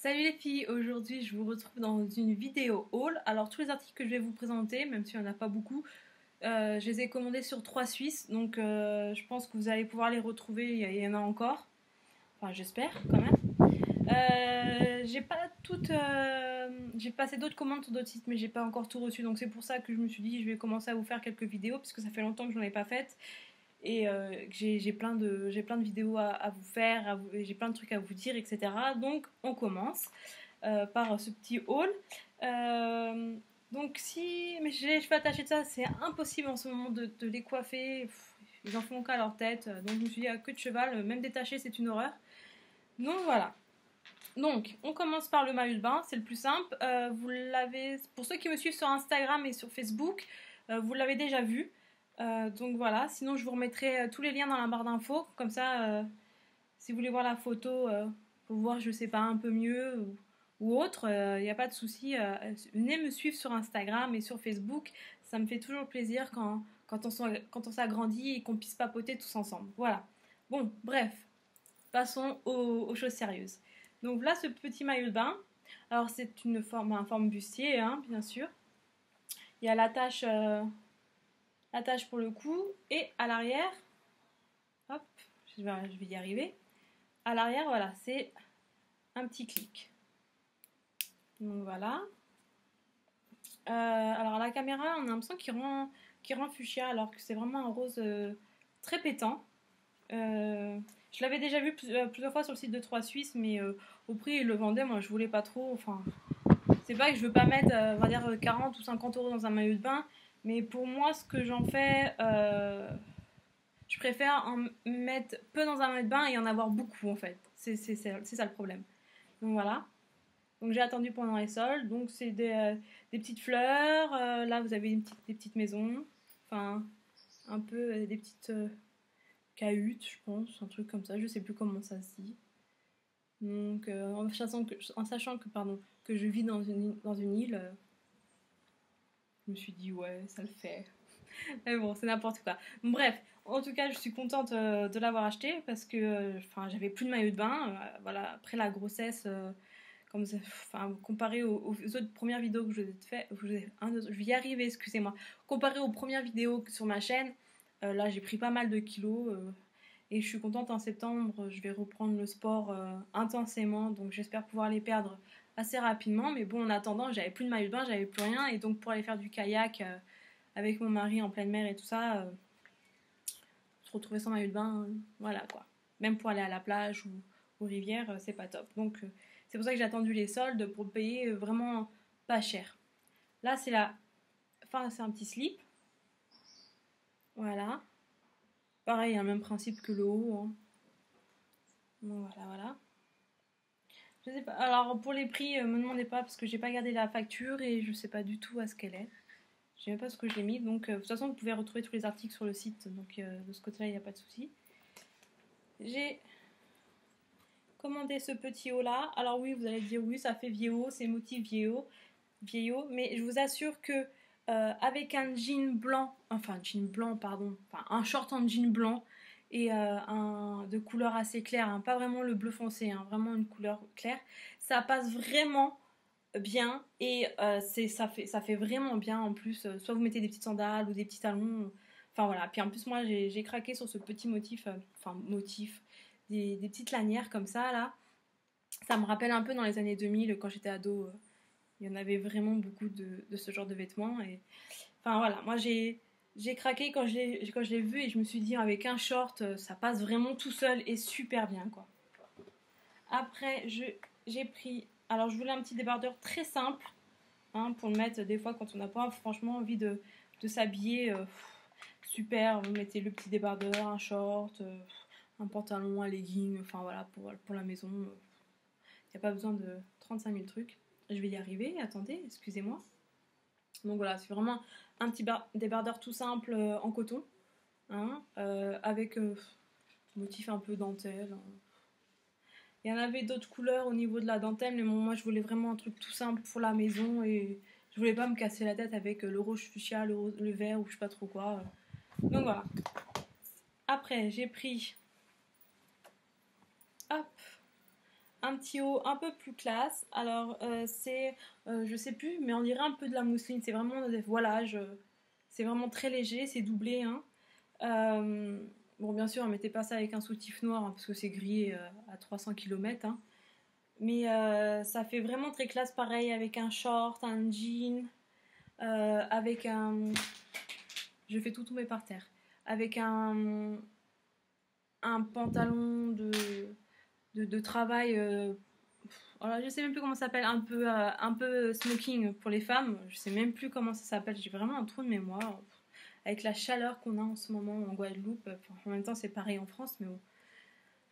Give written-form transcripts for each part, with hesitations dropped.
Salut les filles, aujourd'hui je vous retrouve dans une vidéo haul. Alors tous les articles que je vais vous présenter, même s'il n'y en a pas beaucoup, je les ai commandés sur 3 Suisses, donc je pense que vous allez pouvoir les retrouver, il y en a encore, enfin j'espère quand même. J'ai pas toutes, j'ai passé d'autres commandes sur d'autres sites mais j'ai pas encore tout reçu, donc c'est pour ça que je me suis dit je vais commencer à vous faire quelques vidéos parce que ça fait longtemps que je n'en ai pas faites et que j'ai plein de vidéos à vous faire, j'ai plein de trucs à vous dire, etc. Donc on commence par ce petit haul. Donc si mais j'ai les cheveux attachés de ça, c'est impossible en ce moment de les coiffer. Ils en font qu'à leur tête. Donc je me suis dit, à queue de cheval, même détaché, c'est une horreur. Donc voilà. Donc, on commence par le maillot de bain, c'est le plus simple. Vous l'avez, pour ceux qui me suivent sur Instagram et sur Facebook, vous l'avez déjà vu. Donc voilà, sinon je vous remettrai tous les liens dans la barre d'infos. Comme ça, si vous voulez voir la photo, pour voir, je sais pas, un peu mieux ou autre, il n'y a pas de souci. Venez me suivre sur Instagram et sur Facebook. Ça me fait toujours plaisir quand on s'agrandit et qu'on puisse papoter tous ensemble. Voilà. Bon, bref, passons aux choses sérieuses. Donc là, ce petit maillot de bain. Alors c'est une forme bustier, hein, bien sûr. Il y a l'attache pour le cou et à l'arrière, hop, je vais y arriver. À l'arrière, voilà, c'est un petit clic. Donc voilà. Alors à la caméra, on a l'impression qu'il rend fuchsia, alors que c'est vraiment un rose très pétant. Je l'avais déjà vu plusieurs fois sur le site de 3 Suisses, mais au prix ils le vendaient, moi je voulais pas trop. Enfin, c'est pas que je veux pas mettre, on va dire 40 ou 50 euros dans un maillot de bain, mais pour moi, ce que j'en fais, je préfère en mettre peu dans un maillot de bain et en avoir beaucoup en fait. C'est ça le problème. Donc voilà. Donc j'ai attendu pendant les soldes. Donc c'est des petites fleurs. Là vous avez des petites maisons. Enfin, un peu des petites cahutes, je pense. Un truc comme ça. Je sais plus comment ça se dit. Donc en sachant que, pardon, que je vis dans une île, je me suis dit ouais, ça le fait. Mais bon, c'est n'importe quoi. Bref, en tout cas, je suis contente de l'avoir acheté parce que j'avais plus de maillot de bain. Voilà, après la grossesse, comparé aux autres premières vidéos que je vous ai fait, je vais y arriver, excusez-moi. Comparé aux premières vidéos sur ma chaîne, là j'ai pris pas mal de kilos et je suis contente. En septembre, je vais reprendre le sport intensément, donc j'espère pouvoir les perdre assez rapidement. Mais bon, en attendant, j'avais plus de maillot de bain, j'avais plus rien, et donc pour aller faire du kayak avec mon mari en pleine mer et tout ça, se retrouver sans maillot de bain, voilà quoi. Même pour aller à la plage ou aux rivières, c'est pas top. Donc c'est pour ça que j'ai attendu les soldes pour le payer vraiment pas cher. Là c'est c'est un petit slip. Voilà. Pareil, un même principe que le haut, hein. Donc voilà. Je sais pas. Alors pour les prix, me demandez pas parce que j'ai pas gardé la facture et je sais pas du tout à ce qu'elle est. Je sais même pas ce que j'ai mis. Donc de toute façon, vous pouvez retrouver tous les articles sur le site. Donc de ce côté-là, il n'y a pas de souci. J'ai commandé ce petit haut là. Alors oui, vous allez dire oui, ça fait vieillot, c'est motif vieillot, mais je vous assure que avec un jean blanc, un short en jean blanc et de couleur assez claire, hein, pas vraiment le bleu foncé, hein, vraiment une couleur claire, ça passe vraiment bien et ça fait vraiment bien en plus. Soit vous mettez des petites sandales ou des petits talons, enfin voilà. Puis en plus moi j'ai craqué sur ce petit motif, des petites lanières comme ça là. Ça me rappelle un peu dans les années 2000 quand j'étais ado. Il y en avait vraiment beaucoup de ce genre de vêtements. Et enfin voilà, moi j'ai craqué quand je l'ai vu et je me suis dit avec un short, ça passe vraiment tout seul et super bien quoi. Après j'ai pris, alors je voulais un petit débardeur très simple, hein, pour le mettre des fois quand on n'a pas franchement envie de s'habiller super. Vous mettez le petit débardeur, un short, un pantalon, un legging, enfin voilà pour la maison. Il n'y a pas besoin de 35 000 trucs. Je vais y arriver, attendez, excusez-moi. Donc voilà, c'est vraiment un petit débardeur tout simple en coton, hein, avec motif un peu dentelle, hein. Il y en avait d'autres couleurs au niveau de la dentelle, mais bon, moi je voulais vraiment un truc tout simple pour la maison et je voulais pas me casser la tête avec le rose fuchsia, le vert ou je sais pas trop quoi. Donc voilà. Après, j'ai pris hop, un petit haut un peu plus classe. Alors, je sais plus, mais on dirait un peu de la mousseline. C'est vraiment, voilà, c'est vraiment très léger, c'est doublé, hein. Bon, bien sûr, ne mettez pas ça avec un soutif noir, hein, parce que c'est grillé à 300 km, hein. Mais ça fait vraiment très classe, pareil, avec un short, un jean, avec un... Je fais tout tomber par terre. Avec un pantalon de travail... alors, je sais même plus comment ça s'appelle, un peu smoking pour les femmes. Je sais même plus comment ça s'appelle, j'ai vraiment un trou de mémoire. Avec la chaleur qu'on a en ce moment en Guadeloupe. En même temps, c'est pareil en France, mais bon.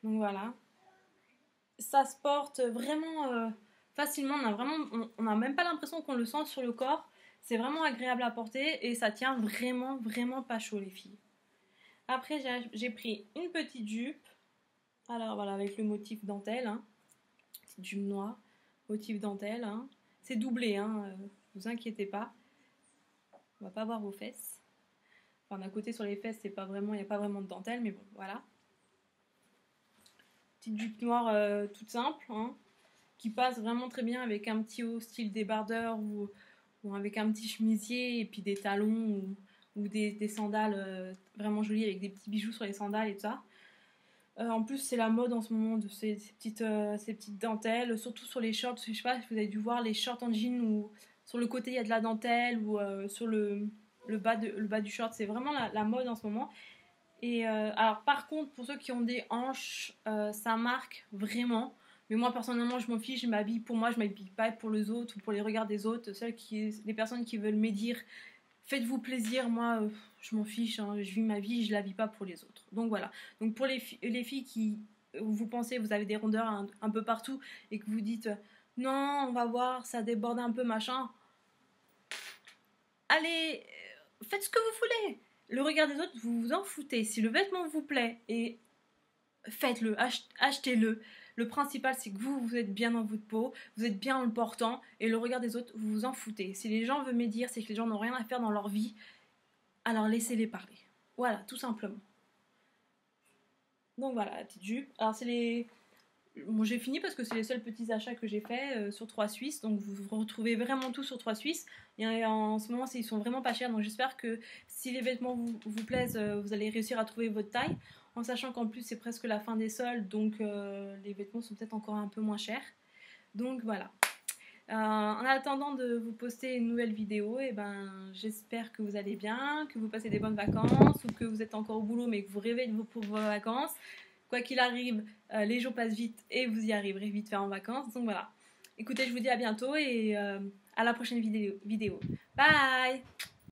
Donc voilà. Ça se porte vraiment facilement. On n'a même pas l'impression qu'on le sent sur le corps. C'est vraiment agréable à porter et ça tient vraiment, vraiment pas chaud, les filles. Après, j'ai pris une petite jupe. Alors voilà, avec le motif dentelle, hein. Petite jupe noire, motif dentelle, hein. C'est doublé, hein. Vous inquiétez pas. On va pas voir vos fesses. Enfin, d'un côté, sur les fesses, il n'y a pas vraiment de dentelle, mais bon, voilà. Petite jupe noire toute simple, hein, qui passe vraiment très bien avec un petit haut style débardeur ou avec un petit chemisier et puis des talons ou des sandales vraiment jolies avec des petits bijoux sur les sandales et tout ça. En plus, c'est la mode en ce moment de ces petites dentelles, surtout sur les shorts. Je sais pas si vous avez dû voir les shorts en jean où sur le côté il y a de la dentelle ou sur le bas du short. C'est vraiment la mode en ce moment. Et alors, par contre, pour ceux qui ont des hanches, ça marque vraiment. Mais moi, personnellement, je m'en fiche. Je m'habille pour moi, je m'habille pas pour les autres ou pour les regards des autres. Les personnes qui veulent médire, faites-vous plaisir. Moi, je m'en fiche, hein. Je vis ma vie, je la vis pas pour les autres. Donc voilà. Donc pour les filles qui, vous pensez, vous avez des rondeurs un peu partout et que vous dites non, on va voir, ça déborde un peu, machin. Allez, faites ce que vous voulez. Le regard des autres, vous vous en foutez. Si le vêtement vous plaît, et faites-le, achetez-le. Le principal, c'est que vous êtes bien dans votre peau, vous êtes bien en le portant, et le regard des autres, vous vous en foutez. Si les gens veulent médire, c'est que les gens n'ont rien à faire dans leur vie, alors laissez-les parler. Voilà, tout simplement. Donc voilà, la petite jupe. Alors bon, j'ai fini parce que c'est les seuls petits achats que j'ai faits sur 3 Suisses, donc vous retrouvez vraiment tout sur 3 Suisses. Et en ce moment, ils sont vraiment pas chers, donc j'espère que si les vêtements vous plaisent, vous allez réussir à trouver votre taille, en sachant qu'en plus c'est presque la fin des soldes, donc les vêtements sont peut-être encore un peu moins chers. Donc voilà. En attendant de vous poster une nouvelle vidéo, et ben, j'espère que vous allez bien, que vous passez des bonnes vacances, ou que vous êtes encore au boulot mais que vous rêvez pour vos vacances. Quoi qu'il arrive, les jours passent vite et vous y arriverez vite fait en vacances. Donc voilà. Écoutez, je vous dis à bientôt et à la prochaine vidéo. Bye!